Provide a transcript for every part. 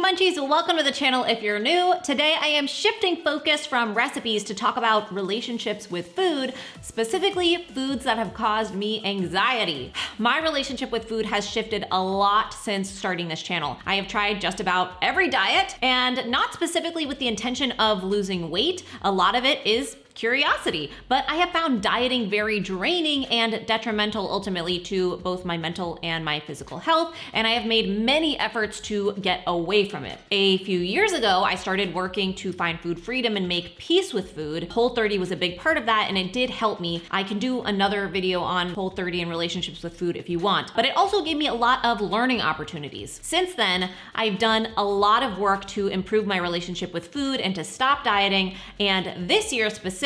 munchies, welcome to the channel if you're new. Today I am shifting focus from recipes to talk about relationships with food, specifically foods that have caused me anxiety. My relationship with food has shifted a lot since starting this channel. I have tried just about every diet, and not specifically with the intention of losing weight. A lot of it is curiosity, but I have found dieting very draining and detrimental ultimately to both my mental and my physical health, and I have made many efforts to get away from it. A few years ago, I started working to find food freedom and make peace with food. Whole30 was a big part of that, and it did help me. I can do another video on Whole30 and relationships with food if you want, but it also gave me a lot of learning opportunities. Since then, I've done a lot of work to improve my relationship with food and to stop dieting, and this year specifically,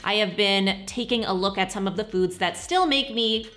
I have been taking a look at some of the foods that still make me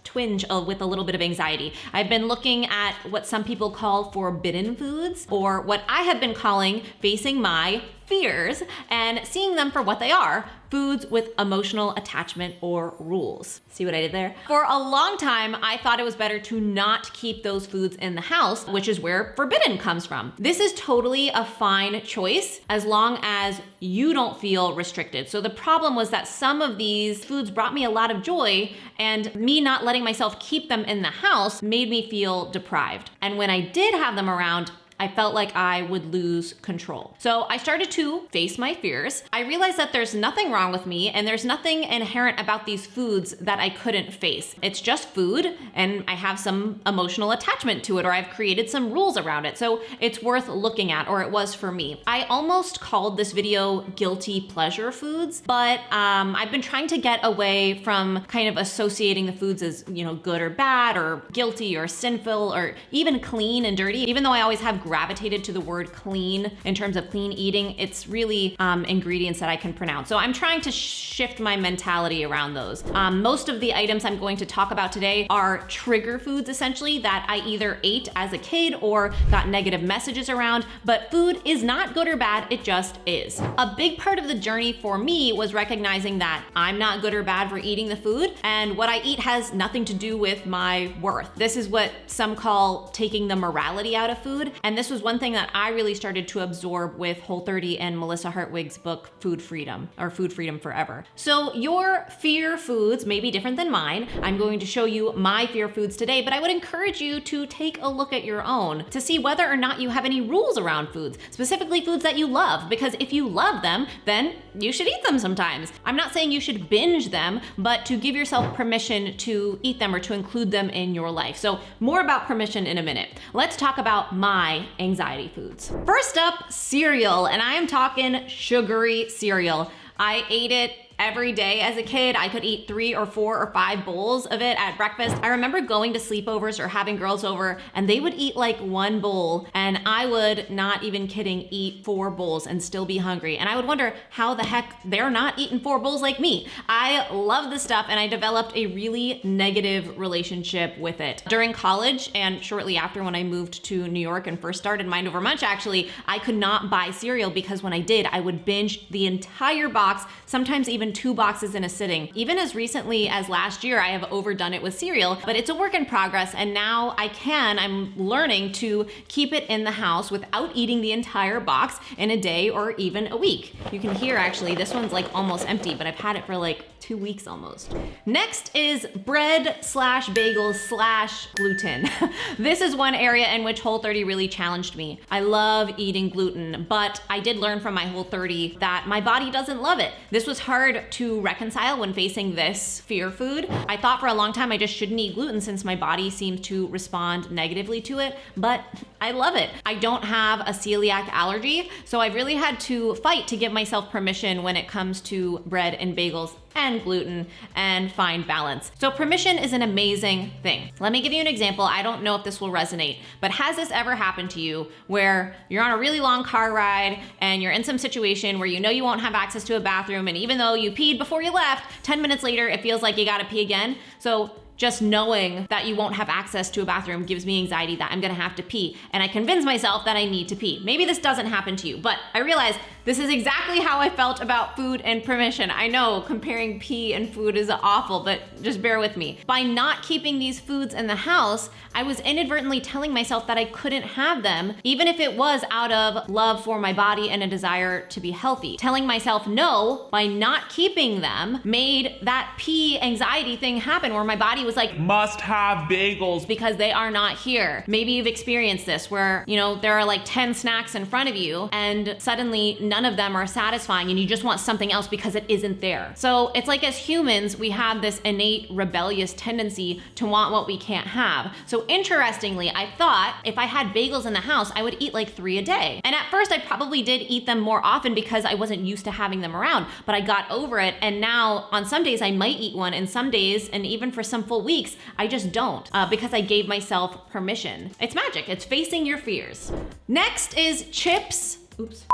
twinge with a little bit of anxiety. I've been looking at what some people call forbidden foods, or what I have been calling facing my fears and seeing them for what they are, foods with emotional attachment or rules. See what I did there? For a long time, I thought it was better to not keep those foods in the house, which is where forbidden comes from. This is totally a fine choice as long as you don't feel restricted. So the problem was that some of these foods brought me a lot of joy, and me not letting myself keep them in the house made me feel deprived. And when I did have them around, I felt like I would lose control. So I started to face my fears. I realized that there's nothing wrong with me and there's nothing inherent about these foods that I couldn't face. It's just food, and I have some emotional attachment to it, or I've created some rules around it. So it's worth looking at, or it was for me. I almost called this video guilty pleasure foods, but I've been trying to get away from kind of associating the foods as, good or bad, or guilty or sinful, or even clean and dirty. Even though I always have gravitated to the word clean in terms of clean eating, it's really ingredients that I can pronounce. So I'm trying to shift my mentality around those. Most of the items I'm going to talk about today are trigger foods, essentially, that I either ate as a kid or got negative messages around, but food is not good or bad, it just is. A big part of the journey for me was recognizing that I'm not good or bad for eating the food, and what I eat has nothing to do with my worth. This is what some call taking the morality out of food, and this was one thing that I really started to absorb with Whole30 and Melissa Hartwig's book, Food Freedom, or Food Freedom Forever. So your fear foods may be different than mine. I'm going to show you my fear foods today, but I would encourage you to take a look at your own to see whether or not you have any rules around foods, specifically foods that you love, because if you love them, then you should eat them sometimes. I'm not saying you should binge them, but to give yourself permission to eat them or to include them in your life. So more about permission in a minute. Let's talk about my anxiety foods. First up, cereal, and I am talking sugary cereal. I ate it every day as a kid. I could eat 3 or 4 or 5 bowls of it at breakfast. I remember going to sleepovers or having girls over, and they would eat like 1 bowl, and I would, not even kidding, eat 4 bowls and still be hungry. And I would wonder how the heck they're not eating 4 bowls like me. I love this stuff, and I developed a really negative relationship with it. During college and shortly after, when I moved to New York and first started Mind Over Munch, actually, I could not buy cereal because when I did, I would binge the entire box, sometimes even 2 boxes in a sitting. Even as recently as last year, I have overdone it with cereal, but it's a work in progress, and now I'm learning to keep it in the house without eating the entire box in a day or even a week. You can hear, actually, this one's like almost empty, but I've had it for like 2 weeks almost. Next is bread/bagels/gluten. This is one area in which Whole30 really challenged me. I love eating gluten, but I did learn from my Whole30 that my body doesn't love it. This was hard to reconcile when facing this fear food. I thought for a long time I just shouldn't eat gluten since my body seems to respond negatively to it, but I love it. I don't have a celiac allergy, so I've really had to fight to give myself permission when it comes to bread and bagels and gluten and find balance. So permission is an amazing thing. Let me give you an example. I don't know if this will resonate, but has this ever happened to you where you're on a really long car ride and you're in some situation where you know you won't have access to a bathroom, and even though you peed before you left, 10 minutes later it feels like you gotta pee again? So just knowing that you won't have access to a bathroom gives me anxiety that I'm gonna have to pee, and I convince myself that I need to pee. Maybe this doesn't happen to you, but I realize this is exactly how I felt about food and permission. I know comparing pee and food is awful, but just bear with me. By not keeping these foods in the house, I was inadvertently telling myself that I couldn't have them, even if it was out of love for my body and a desire to be healthy. Telling myself no by not keeping them made that pee anxiety thing happen, where my body was like, must have bagels because they are not here. Maybe you've experienced this where, there are like 10 snacks in front of you and suddenly none of them are satisfying and you just want something else because it isn't there. So it's like, as humans, we have this innate rebellious tendency to want what we can't have. So interestingly, I thought if I had bagels in the house, I would eat like 3 a day. And at first I probably did eat them more often because I wasn't used to having them around, but I got over it. And now on some days I might eat one, and some days, and even for some full weeks, I just don't because I gave myself permission. It's magic. It's facing your fears. Next is chips.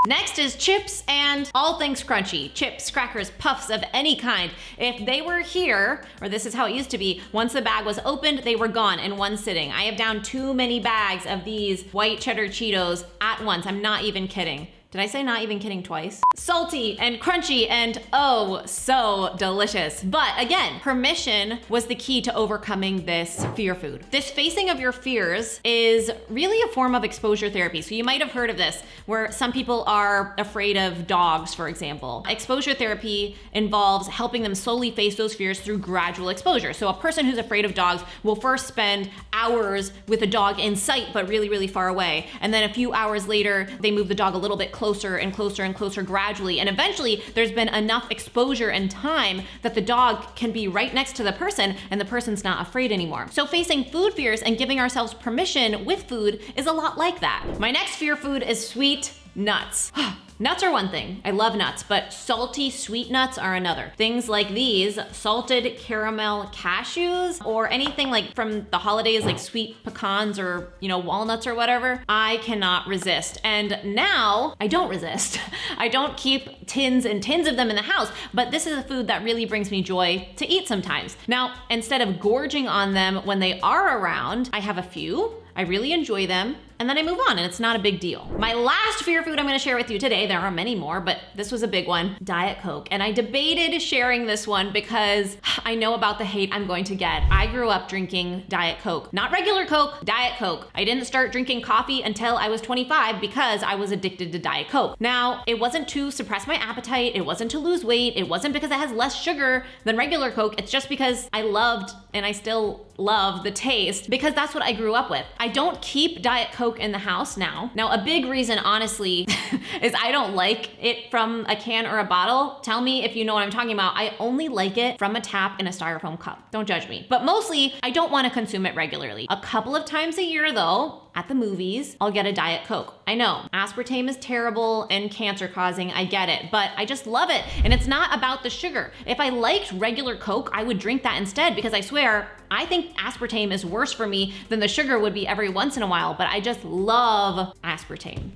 Next is chips and all things crunchy. Chips, crackers, puffs of any kind. If they were here, or this is how it used to be, once the bag was opened, they were gone in one sitting. I have down too many bags of these white cheddar Cheetos at once. I'm not even kidding. Did I say not even kidding twice? Salty and crunchy and oh, so delicious. But again, permission was the key to overcoming this fear food. This facing of your fears is really a form of exposure therapy. So you might have heard of this, where some people are afraid of dogs, for example. Exposure therapy involves helping them slowly face those fears through gradual exposure. So a person who's afraid of dogs will first spend hours with a dog in sight, but really, really far away. And then a few hours later, they move the dog a little bit closer and closer and closer gradually. And eventually there's been enough exposure and time that the dog can be right next to the person and the person's not afraid anymore. So facing food fears and giving ourselves permission with food is a lot like that. My next fear food is sweet nuts. Nuts are one thing. I love nuts, but salty sweet nuts are another. Things like these, salted caramel cashews, or anything like from the holidays, like sweet pecans or, walnuts or whatever, I cannot resist. And now I don't resist. I don't keep tins and tins of them in the house, but this is a food that really brings me joy to eat sometimes. Now, instead of gorging on them when they are around, I have a few. I really enjoy them, and then I move on, and it's not a big deal. My last fear food I'm gonna share with you today, there are many more, but this was a big one, Diet Coke. And I debated sharing this one because I know about the hate I'm going to get. I grew up drinking Diet Coke, not regular Coke, Diet Coke. I didn't start drinking coffee until I was 25 because I was addicted to Diet Coke. Now, it wasn't to suppress my appetite, it wasn't to lose weight, it wasn't because it has less sugar than regular Coke, it's just because I loved, and I still love, the taste, because that's what I grew up with. I don't keep Diet Coke in the house now. Now, a big reason, honestly, is I don't like it from a can or a bottle. Tell me if you know what I'm talking about. I only like it from a tap in a styrofoam cup. Don't judge me. But mostly, I don't want to consume it regularly. A couple of times a year, though, at the movies, I'll get a Diet Coke. I know, aspartame is terrible and cancer causing, I get it, but I just love it. And it's not about the sugar. If I liked regular Coke, I would drink that instead, because I swear, I think aspartame is worse for me than the sugar would be every once in a while, but I just love aspartame.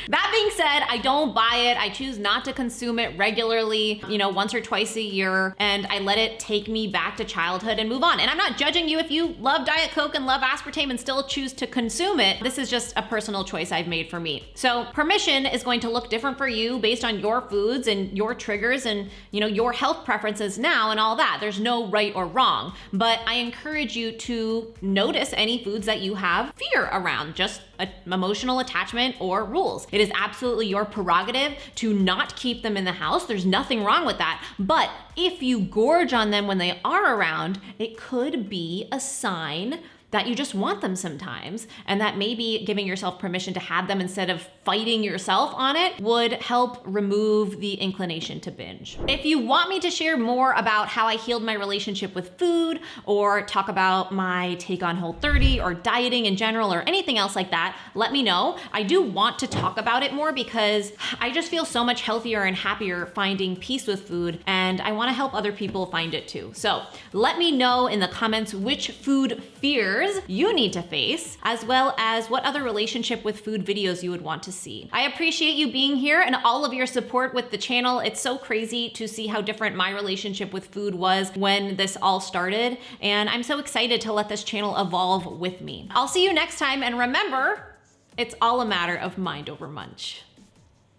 That being said, I don't buy it. I choose not to consume it regularly, once or twice a year, and I let it take me back to childhood and move on. And I'm not judging you if you love Diet Coke and love aspartame and still choose to consume it. This is just a personal choice I've made for me. So permission is going to look different for you based on your foods and your triggers and, your health preferences now and all that. There's no right or wrong, but I encourage you to notice any foods that you have fear around, just emotional attachment or rules. It is absolutely your prerogative to not keep them in the house. There's nothing wrong with that. But if you gorge on them when they are around, it could be a sign that you just want them sometimes, and that maybe giving yourself permission to have them instead of fighting yourself on it would help remove the inclination to binge. If you want me to share more about how I healed my relationship with food, or talk about my take on Whole30 or dieting in general or anything else like that, let me know. I do want to talk about it more because I just feel so much healthier and happier finding peace with food, and I want to help other people find it too. So let me know in the comments which food fears fears you need to face, as well as what other relationship with food videos you would want to see. I appreciate you being here and all of your support with the channel. It's so crazy to see how different my relationship with food was when this all started, and I'm so excited to let this channel evolve with me. I'll see you next time, and remember, it's all a matter of mind over munch.